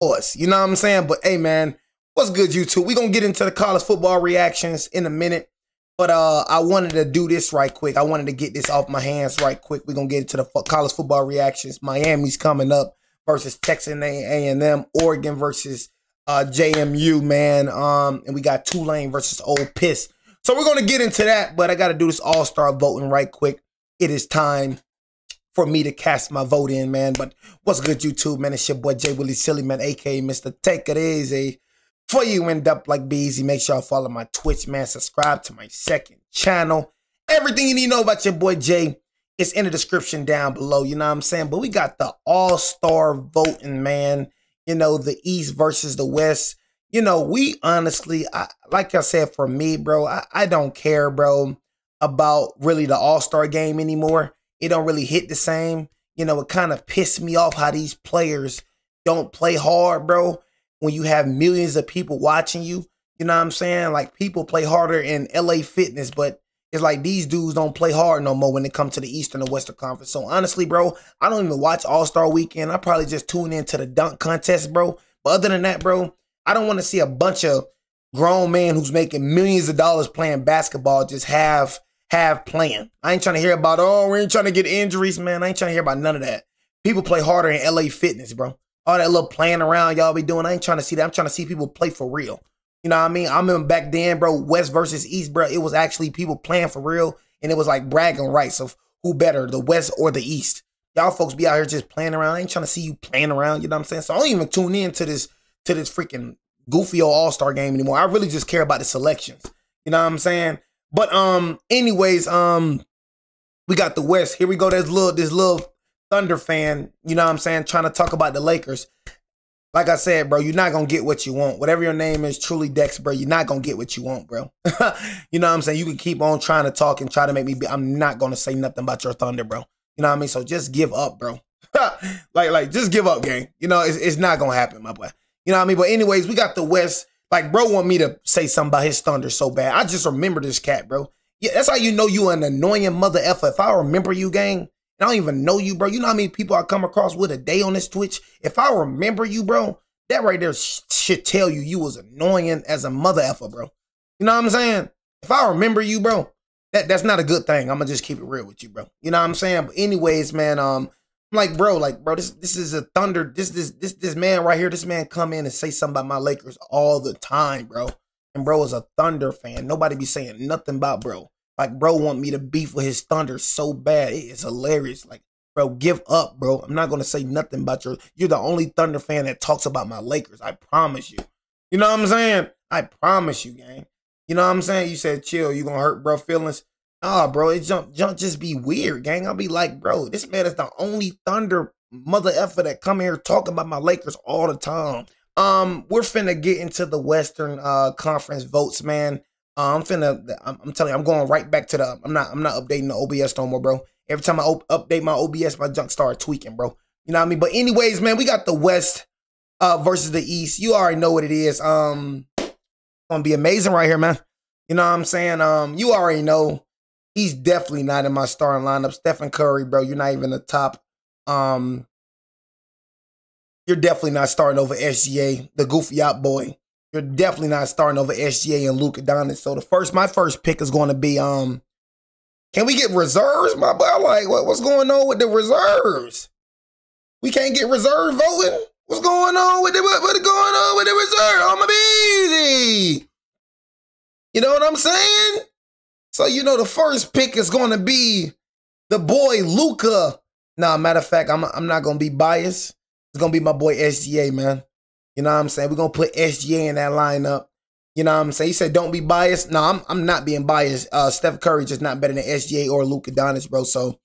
us. You know what I'm saying? But hey, man, what's good, YouTube? We're going to get into the college football reactions in a minute. But I wanted to do this right quick. I wanted to get this off my hands right quick. We're going to get into the college football reactions. Miami's coming up versus Texas A&M. Oregon versus JMU, man. And we got Tulane versus Ole Miss. So we're going to get into that, but I got to do this all-star voting right quick. It is time for me to cast my vote in, man. But what's good, YouTube, man? It's your boy JayWillySilly, man, a.k.a. Mr. Take It Easy. Before you end up like Beezy, make sure y'all follow my Twitch, man. Subscribe to my second channel. Everything you need to know about your boy Jay is in the description down below, you know what I'm saying? But we got the all-star voting, man. You know, the East versus the West. You know, we honestly, like I said, for me, bro, I don't care, bro, about really the all-star game anymore. It don't really hit the same. You know, it kind of pissed me off how these players don't play hard, bro, when you have millions of people watching you. You know what I'm saying? Like, people play harder in LA Fitness, but it's like these dudes don't play hard no more when it comes to the Eastern or Western Conference. So, honestly, bro, I don't even watch All-Star Weekend. I probably just tune into the dunk contest, bro. But other than that, bro, I don't want to see a bunch of grown men who's making millions of dollars playing basketball just have playing. I ain't trying to hear about, oh, we ain't trying to get injuries, man. I ain't trying to hear about none of that. People play harder in LA Fitness, bro. All that little playing around y'all be doing, I ain't trying to see that. I'm trying to see people play for real. You know what I mean? I remember back then, bro, West versus East, bro, it was actually people playing for real, and it was like bragging rights of who better, the West or the East. Y'all folks be out here just playing around. I ain't trying to see you playing around, you know what I'm saying? So I don't even tune in to this freaking goofy old all-star game anymore. I really just care about the selections. You know what I'm saying? But anyways, we got the West. Here we go. There's this little Thunder fan, you know what I'm saying, trying to talk about the Lakers. Like I said, bro, you're not going to get what you want. Whatever your name is, truly Dex, bro, you're not going to get what you want, bro. You know what I'm saying? You can keep on trying to talk and try to make me be. I'm not going to say nothing about your Thunder, bro. You know what I mean? So just give up, bro. like, just give up, gang. You know, it's not going to happen, my boy. You know what I mean? But anyways, we got the West. Like, bro want me to say something about his Thunder so bad. I just remember this cat, bro. Yeah, that's how you know you an annoying mother effer. If I remember you, gang, I don't even know you, bro. You know how many people I come across with a day on this Twitch? If I remember you, bro, that right there should tell you was annoying as a mother effer, bro. You know what I'm saying? If I remember you, bro, that's not a good thing. I'm gonna just keep it real with you, bro. You know what I'm saying? But anyways, man, I'm like, bro, this is a Thunder. This man right here, this man come in and say something about my Lakers all the time, bro. And bro is a Thunder fan. Nobody be saying nothing about bro. Like, bro want me to beef with his Thunder so bad. It's hilarious. Like, bro, give up, bro. I'm not going to say nothing about you're the only Thunder fan that talks about my Lakers. I promise you. You know what I'm saying? I promise you, gang. You know what I'm saying? You said, chill, you going to hurt bro feelings? Nah, bro, it jump just be weird, gang. I'll be like, bro, this man is the only Thunder mother effer that come here talking about my Lakers all the time. We're finna get into the Western Conference votes, man. I'm telling you, I'm going right back to I'm not updating the OBS no more, bro. Every time I update my OBS, my junk started tweaking, bro. You know what I mean? But anyways, man, we got the West versus the East. You already know what it is. Gonna be amazing right here, man. You know what I'm saying? You already know he's definitely not in my starting lineup. Stephen Curry, bro, you're not even the top. You're definitely not starting over SGA, the goofy out boy. You're definitely not starting over SGA and Luka Doncic. So my first pick is going to be can we get reserves, my boy? Like, what's going on with the reserves? We can't get reserve voting. What's going on with what's going on with the reserve? I'm a busy. You know what I'm saying? So you know the first pick is going to be the boy Luka. Nah, matter of fact, I'm not going to be biased. It's going to be my boy SGA, man. You know what I'm saying? We're going to put SGA in that lineup. You know what I'm saying? He said, don't be biased. No, I'm not being biased. Steph Curry just not better than SGA or Luka Doncic, bro. So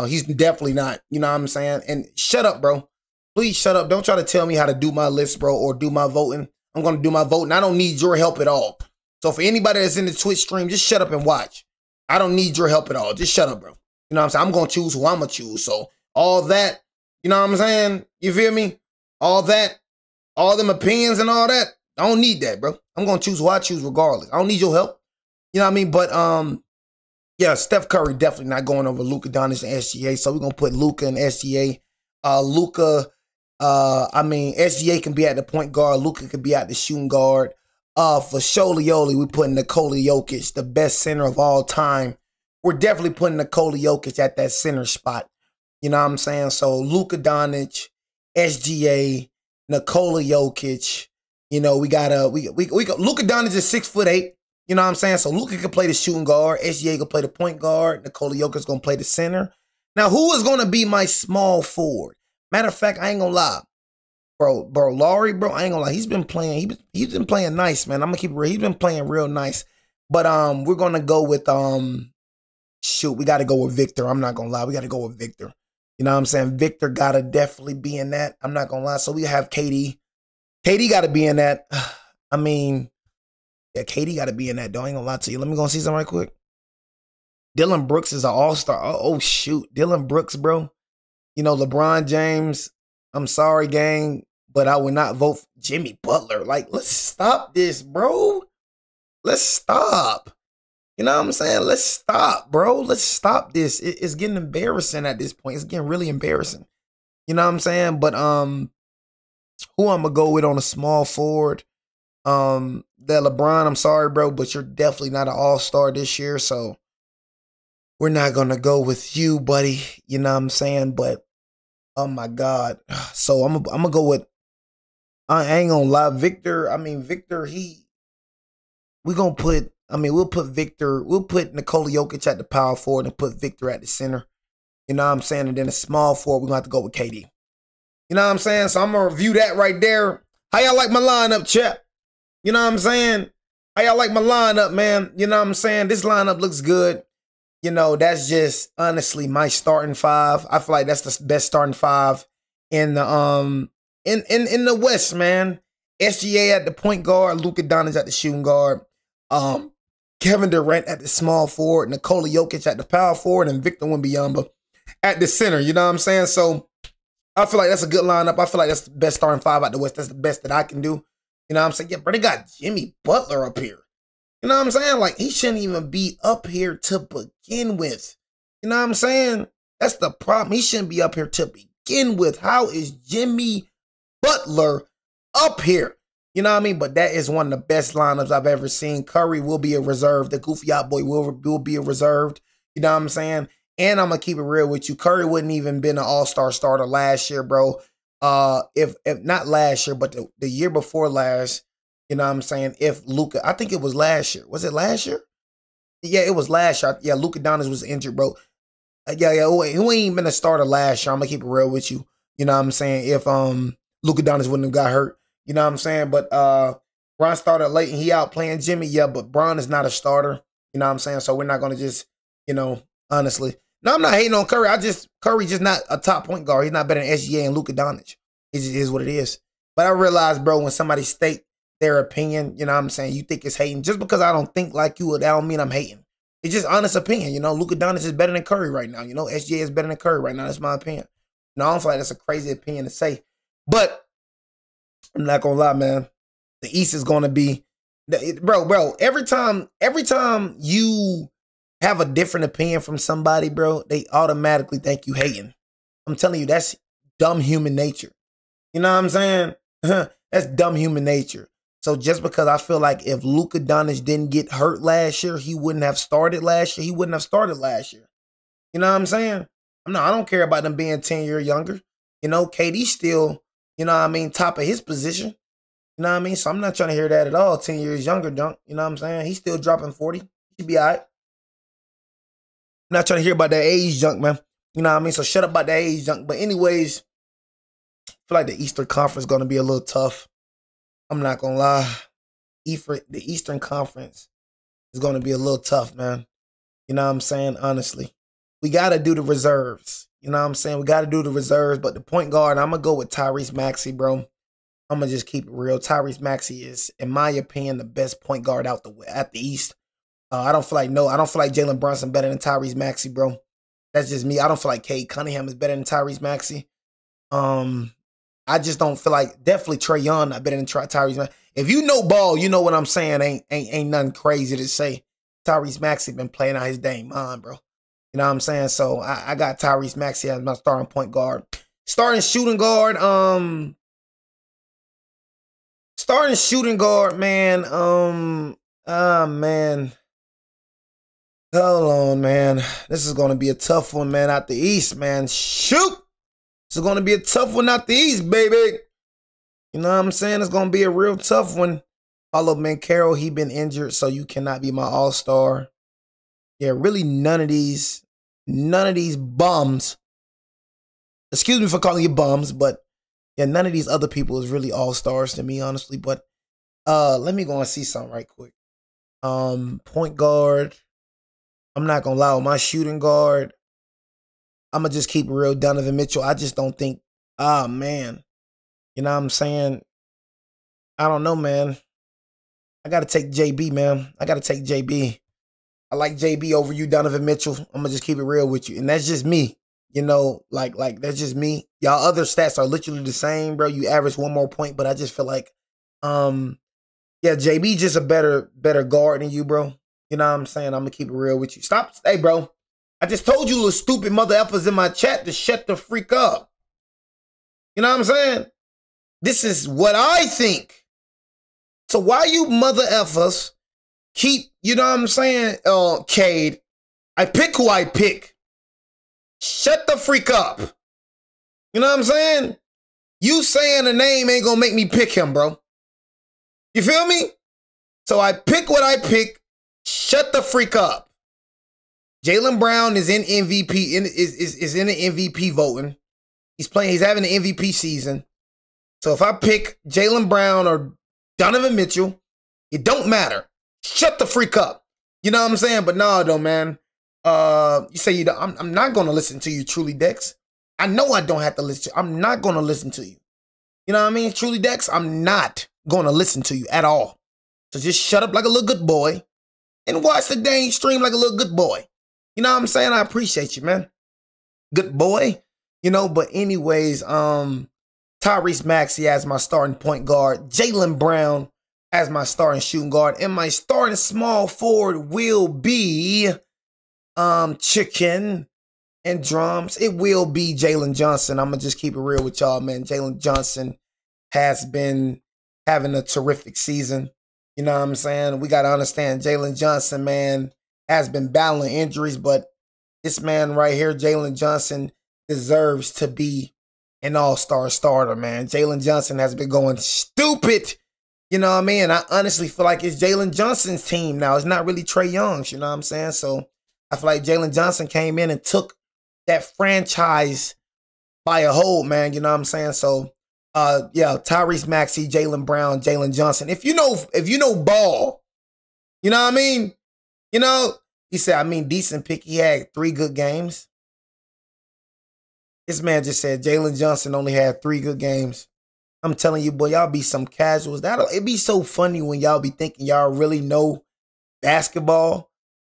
he's definitely not. You know what I'm saying? And shut up, bro. Please shut up. Don't try to tell me how to do my list, bro, or do my voting. I'm going to do my voting. I don't need your help at all. So for anybody that's in the Twitch stream, just shut up and watch. I don't need your help at all. Just shut up, bro. You know what I'm saying? I'm going to choose who I'm going to choose. So all that, you know what I'm saying? You feel me? All that. All them opinions and all that, I don't need that, bro. I'm going to choose who I choose regardless. I don't need your help. You know what I mean? But, yeah, Steph Curry definitely not going over Luka Doncic and SGA. So we're going to put Luka and SGA. Luka I mean, SGA can be at the point guard. Luka can be at the shooting guard. For Sholioli, we putting Nikola Jokic, the best center of all time. We're definitely putting Nikola Jokic at that center spot. You know what I'm saying? So Luka Doncic, SGA, Nikola Jokic. You know, we got Luka Doncic is 6'8". You know what I'm saying? So Luka can play the shooting guard. SGA can play the point guard. Nikola Jokic is gonna play the center. Now, who is gonna be my small forward? Matter of fact, I ain't gonna lie. Bro, Laurie, bro, I ain't gonna lie. He's been playing, he's been playing nice, man. I'm gonna keep it real. He's been playing real nice. But we're gonna go with shoot, we gotta go with Victor. I'm not gonna lie, we gotta go with Victor. You know what I'm saying? Victor gotta definitely be in that. I'm not gonna lie. So we have KD. KD gotta be in that. I mean, yeah, KD gotta be in that, though. I ain't gonna lie to you. Let me go see something right quick. Dylan Brooks is an all-star. Oh shoot. Dylan Brooks, bro. You know, LeBron James, I'm sorry, gang, but I would not vote for Jimmy Butler. Like, let's stop this, bro. Let's stop. You know what I'm saying? Let's stop, bro. Let's stop this. It's getting embarrassing at this point. It's getting really embarrassing. You know what I'm saying? But who I'm gonna go with on a small forward? That LeBron, I'm sorry, bro, but you're definitely not an all-star this year, so we're not gonna go with you, buddy. You know what I'm saying? But oh my God. So I'm gonna go with, I ain't gonna lie, Victor. I mean, Victor, we'll put Victor, we'll put Nikola Jokic at the power forward and put Victor at the center. You know what I'm saying? And then a small forward, we're gonna have to go with KD. You know what I'm saying? So I'm gonna review that right there. How y'all like my lineup, chat? You know what I'm saying? How y'all like my lineup, man? You know what I'm saying? This lineup looks good. You know, that's just honestly my starting five. I feel like that's the best starting five in the in the West, man. SGA at the point guard, Luka Doncic at the shooting guard, Kevin Durant at the small forward, Nikola Jokic at the power forward, and Victor Wembanyama at the center. You know what I'm saying? So I feel like that's a good lineup. I feel like that's the best starting five out the West. That's the best that I can do. You know what I'm saying? Yeah, bro, they got Jimmy Butler up here. You know what I'm saying? Like, he shouldn't even be up here to begin with. You know what I'm saying? That's the problem. He shouldn't be up here to begin with. How is Jimmy Butler up here? You know what I mean? But that is one of the best lineups I've ever seen. Curry will be a reserve. The goofy out boy will be a reserved. You know what I'm saying? And I'm going to keep it real with you. Curry wouldn't even been an all-star starter last year, bro. If not last year, but the year before last, you know what I'm saying? If Luka, I think it was last year. Was it last year? Yeah, it was last year. Yeah, Luka Doncic was injured, bro. Who ain't been a starter last year? I'm gonna keep it real with you. You know what I'm saying? If Luka Doncic wouldn't have got hurt, you know what I'm saying? But Bron started late and he out playing Jimmy. Yeah, but Bron is not a starter. You know what I'm saying? So we're not gonna just, you know, honestly. No, I'm not hating on Curry. Curry just not a top point guard. He's not better than SGA and Luka Doncic. It just is what it is. But I realize, bro, when somebody state their opinion, you know what I'm saying, you think it's hating. Just because I don't think like you, that don't mean I'm hating. It's just honest opinion. You know, Luka Doncic is better than Curry right now. You know, SGA is better than Curry right now. That's my opinion. You know, I don't feel like that's a crazy opinion to say. But I'm not gonna lie, man. The East is gonna be, bro. Every time you have a different opinion from somebody, bro, they automatically think you hating. I'm telling you, that's dumb human nature. You know what I'm saying? That's dumb human nature. So just because I feel like if Luka Doncic didn't get hurt last year, he wouldn't have started last year. He wouldn't have started last year. You know what I'm saying? I don't care about them being 10 years younger. You know, KD still, you know what I mean, top of his position. You know what I mean? So I'm not trying to hear that at all. 10 years younger, junk. You know what I'm saying? He's still dropping 40. He should be all right. I'm not trying to hear about that age junk, man. You know what I mean? So shut up about that age junk. But anyways, I feel like the Eastern Conference is going to be a little tough. I'm not going to lie. The Eastern Conference is going to be a little tough, man. You know what I'm saying? Honestly. We got to do the reserves. You know what I'm saying? We got to do the reserves. But the point guard, I'm going to go with Tyrese Maxey, bro. I'm going to just keep it real. Tyrese Maxey is, in my opinion, the best point guard at the East. I don't feel like Jalen Brunson better than Tyrese Maxey, bro. That's just me. I don't feel like Cade Cunningham is better than Tyrese Maxey. I just don't feel like, definitely Trae Young not better than Tyrese Maxey. If you know ball, you know what I'm saying. Ain't nothing crazy to say. Tyrese Maxey been playing out his dang mind, bro. You know what I'm saying? So I got Tyrese Maxey as my starting point guard. Starting shooting guard, man. Man. Hold on, man. This is gonna be a tough one, man, out the East, man. Shoot! This is gonna be a tough one out the East, baby. You know what I'm saying? It's gonna be a real tough one. Paulo Banchero, he been injured, so you cannot be my all-star. Yeah, really none of these bums. Excuse me for calling you bums, but yeah, none of these other people is really all-stars to me, honestly. But let me go and see something right quick. Point guard. I'm not gonna lie, with my shooting guard, I'm gonna just keep it real. Donovan Mitchell. I just don't think, man. You know what I'm saying? I don't know, man. I gotta take JB, man. I gotta take JB. I like JB over you, Donovan Mitchell. I'm gonna just keep it real with you. And that's just me. You know, like that's just me. Y'all other stats are literally the same, bro. You average 1 more point, but I just feel like, yeah, JB just a better guard than you, bro. You know what I'm saying? I'm gonna keep it real with you. Stop. Hey, bro. I just told you little stupid mother effers in my chat to shut the freak up. You know what I'm saying? This is what I think. So why you mother effers keep, you know what I'm saying, Cade? I pick who I pick. Shut the freak up. You know what I'm saying? You saying a name ain't gonna make me pick him, bro. You feel me? So I pick what I pick. Shut the freak up. Jaylen Brown is in MVP, is in the MVP voting. He's having an MVP season. So if I pick Jaylen Brown or Donovan Mitchell, it don't matter. Shut the freak up. You know what I'm saying? But no, though, man. You say you don't, I'm not gonna listen to you, Truly Dex. I know I don't have to listen. I'm not gonna listen to you. You know what I mean? Truly Dex, I'm not gonna listen to you at all. So just shut up like a little good boy and watch the dang stream like a little good boy. You know what I'm saying? I appreciate you, man. Good boy. You know, but anyways, Tyrese Maxey as my starting point guard, Jaylen Brown as my starting shooting guard, and my starting small forward will be Chicken and Drums. It will be Jalen Johnson. I'm gonna just keep it real with y'all, man. Jalen Johnson has been having a terrific season. You know what I'm saying? We gotta understand Jalen Johnson, man, has been battling injuries, but this man right here, Jalen Johnson, deserves to be an all-star starter, man. Jalen Johnson has been going stupid. You know what I mean? And I honestly feel like it's Jalen Johnson's team now. It's not really Trae Young's, you know what I'm saying? So I feel like Jalen Johnson came in and took that franchise by a hold, man. You know what I'm saying? So, yeah, Tyrese Maxey, Jaylen Brown, Jalen Johnson. If you know ball, you know what I mean? You know, he said, I mean, decent pick. He had 3 good games. This man just said Jalen Johnson only had 3 good games. I'm telling you, boy, y'all be some casuals. It'd be so funny when y'all be thinking y'all really know basketball.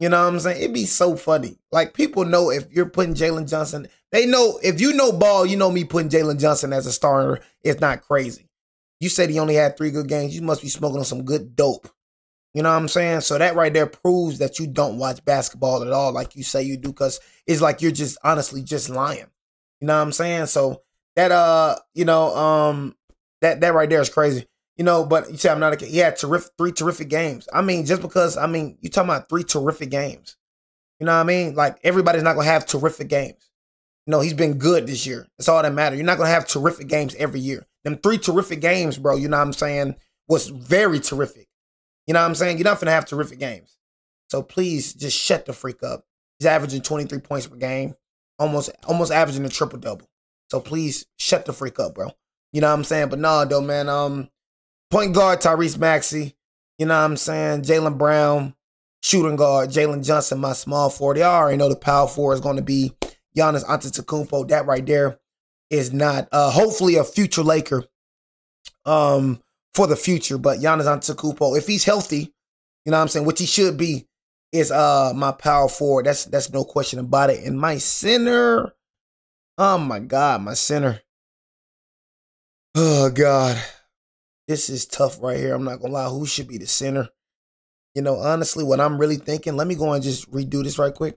You know what I'm saying? It'd be so funny. Like, people know if you're putting Jalen Johnson, they know if you know ball, you know me putting Jalen Johnson as a starter. It's not crazy. You said he only had 3 good games. You must be smoking on some good dope. You know what I'm saying? So that right there proves that you don't watch basketball at all like you say you do, because it's like you're just honestly just lying. You know what I'm saying? So that you know, that right there is crazy. You know, but you say I'm not he had 3 terrific games. I mean, just because, I mean, you talking about 3 terrific games. You know what I mean? Like, everybody's not gonna have terrific games. No, he's been good this year. That's all that matters. You're not gonna have terrific games every year. Them 3 terrific games, bro, you know what I'm saying, was very terrific. You know what I'm saying? You're not gonna have terrific games. So please just shut the freak up. He's averaging 23 points per game, almost averaging a triple-double. So please shut the freak up, bro. You know what I'm saying? But no, though, man. Point guard, Tyrese Maxey. You know what I'm saying? Jaylen Brown. Shooting guard, Jalen Johnson, my small forward. I already know the power forward is going to be Giannis Antetokounmpo. That right there is not, hopefully a future Laker for the future. But Giannis Antetokounmpo, if he's healthy, you know what I'm saying, which he should be, is my power forward. That's no question about it. And my center, oh my God, my center. Oh God. This is tough right here. I'm not going to lie. Who should be the center? You know, honestly, what I'm really thinking, let me go and just redo this right quick.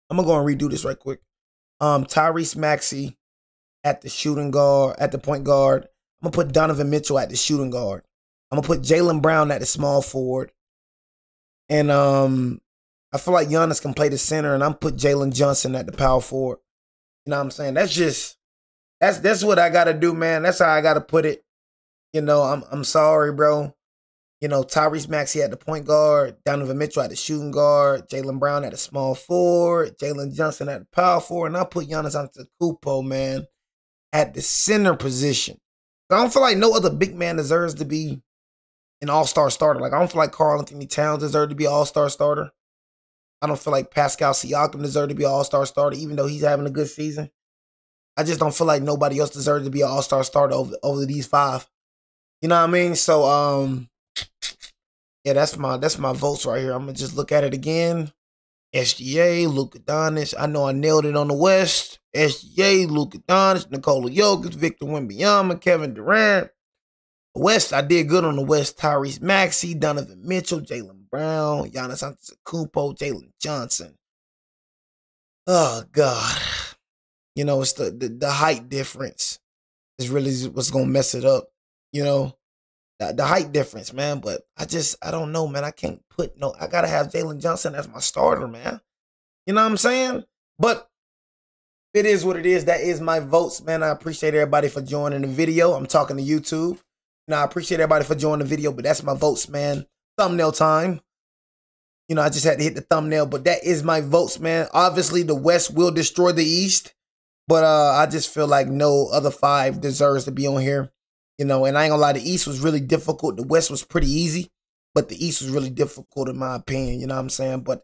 I'm going to go and redo this right quick. Tyrese Maxey at the shooting guard, at the point guard. I'm going to put Donovan Mitchell at the shooting guard. I'm going to put Jaylen Brown at the small forward. And I feel like Giannis can play the center, and I'm put Jalen Johnson at the power forward. You know what I'm saying? That's what I got to do, man. That's how I got to put it. You know, I'm sorry, bro. You know, Tyrese Maxey at the point guard, Donovan Mitchell at the shooting guard, Jaylen Brown at the small forward, Jalen Johnson at the power forward, and I put Giannis Antetokounmpo, man, at the center position. I don't feel like no other big man deserves to be an all-star starter. Like, I don't feel like Karl-Anthony Towns deserves to be an all-star starter. I don't feel like Pascal Siakam deserves to be an all-star starter, even though he's having a good season. I just don't feel like nobody else deserves to be an all-star starter over these five. You know what I mean? So, yeah, that's my votes right here. I'm gonna just look at it again. SGA, Luka Doncic. I know I nailed it on the West. SGA, Luka Doncic, Nikola Jokic, Victor Wembanyama, Kevin Durant. The West, I did good on the West. Tyrese Maxey, Donovan Mitchell, Jaylen Brown, Giannis Antetokounmpo, Jalen Johnson. Oh God, you know, it's the height difference is really what's gonna mess it up. You know. The height difference, man, but I don't know, man. I can't put I gotta have Jalen Johnson as my starter, man. You know what I'm saying? But it is what it is. That is my votes, man. I appreciate everybody for joining the video. I'm talking to YouTube. I appreciate everybody for joining the video, but that's my votes, man. Thumbnail time. You know, I just had to hit the thumbnail, but that is my votes, man. Obviously, the West will destroy the East, but I just feel like no other five deserves to be on here. You know, and I ain't gonna lie, the East was really difficult. The West was pretty easy, but the East was really difficult in my opinion. You know what I'm saying? But